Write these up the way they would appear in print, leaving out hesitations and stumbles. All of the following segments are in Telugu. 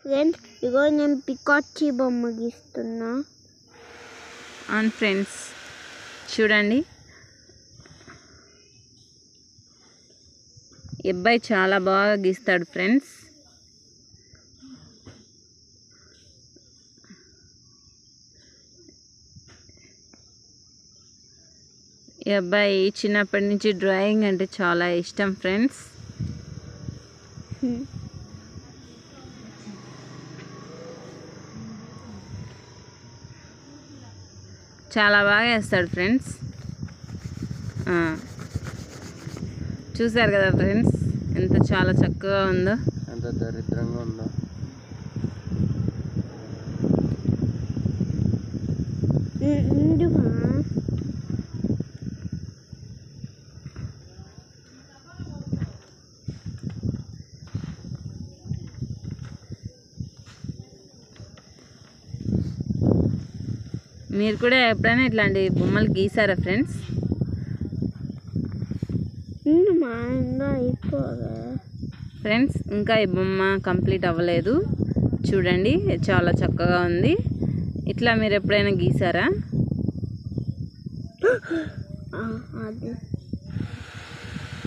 ఫ్రెండ్స్ ఇగో నేను పికాచి బొమ్మ గీస్తున్నా. అవును ఫ్రెండ్స్, చూడండి ఈ అబ్బాయి చాలా బాగా గీస్తాడు ఫ్రెండ్స్. ఈ అబ్బాయి చిన్నప్పటి నుంచి డ్రాయింగ్ అంటే చాలా ఇష్టం ఫ్రెండ్స్. చాలా బాగా వేస్తాడు ఫ్రెండ్స్. చూసారు కదా ఫ్రెండ్స్, ఎంత చాలా చక్కగా ఉందో, ఎంత దరిద్రంగా ఉందో. మీరు కూడా ఎప్పుడైనా ఇట్లాంటి బొమ్మలు గీసారా ఫ్రెండ్స్? ఫ్రెండ్స్ ఇంకా ఈ బొమ్మ కంప్లీట్ అవ్వలేదు, చూడండి చాలా చక్కగా ఉంది. ఇట్లా మీరు ఎప్పుడైనా గీసారా?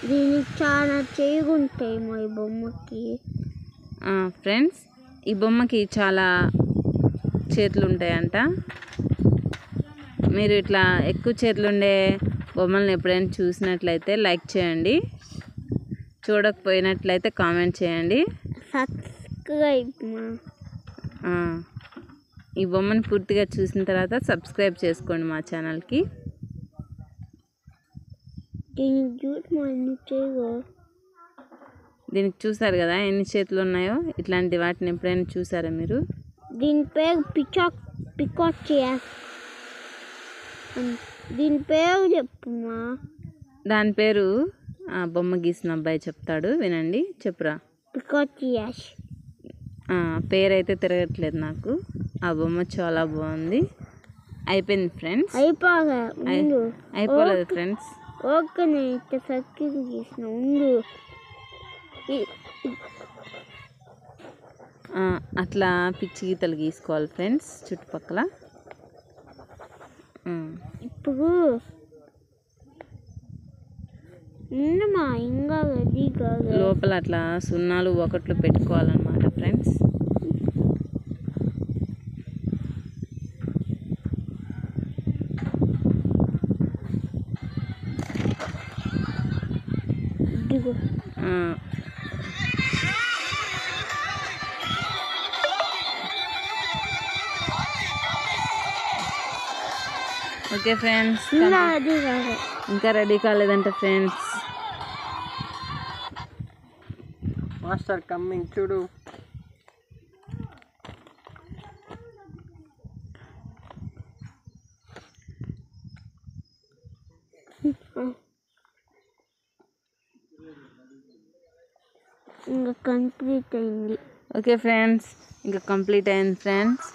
దీనికి చాలా చేగుంటాయి మా ఈ బొమ్మకి. ఫ్రెండ్స్ ఈ బొమ్మకి చాలా చేతులు ఉంటాయంట. మీరు ఇట్లా ఎక్కువ చేతులు ఉండే బొమ్మలను ఎప్పుడైనా చూసినట్లయితే లైక్ చేయండి, చూడకపోయినట్లయితే కామెంట్ చేయండి. సబ్స్క్రైబ్ ఈ బొమ్మను పూర్తిగా చూసిన తర్వాత సబ్స్క్రైబ్ చేసుకోండి మా ఛానల్కి. దీనికి చూసారు కదా ఎన్ని చేతులు ఉన్నాయో. ఇట్లాంటి వాటిని ఎప్పుడైనా చూసారా మీరు? దీని పేరు పికాచి. దీని పేరు చెప్పుమా. దాని పేరు బొమ్మ గీసిన అబ్బాయి చెప్తాడు, వినండి. చెప్పురా. పికాచి. పేరైతే తిరగట్లేదు నాకు. ఆ బొమ్మ చాలా బాగుంది. అయిపోయింది ఫ్రెండ్స్. అయిపోలేదు ఫ్రెండ్స్. ఓకే, నేను ఇట్లా సర్కిల్ గీసిన ఉండు. అట్లా పిచ్చి గీతలు గీసుకోవాలి ఫ్రెండ్స్ చుట్టుపక్కల. ఇప్పుడు ఇంకా రెడీ కాదు. లోపల అట్లా సున్నాలు ఒకట్లు పెట్టుకోవాలన్నమాట ఫ్రెండ్స్. ఓకే ఫ్రెండ్స్, ఇంకా రెడీ కాలేదంట ఫ్రెండ్స్. మాస్టర్ కమ్మింగ్, చూడు. ఇంకా కంప్లీట్ అయింది. ఓకే ఫ్రెండ్స్, ఇంకా కంప్లీట్ అయింది ఫ్రెండ్స్.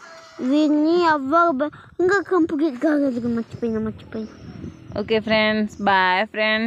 వీడిని ఇంకా కంప్లీట్ కాలేదు. మర్చిపోయినా. Okay friends, bye friends.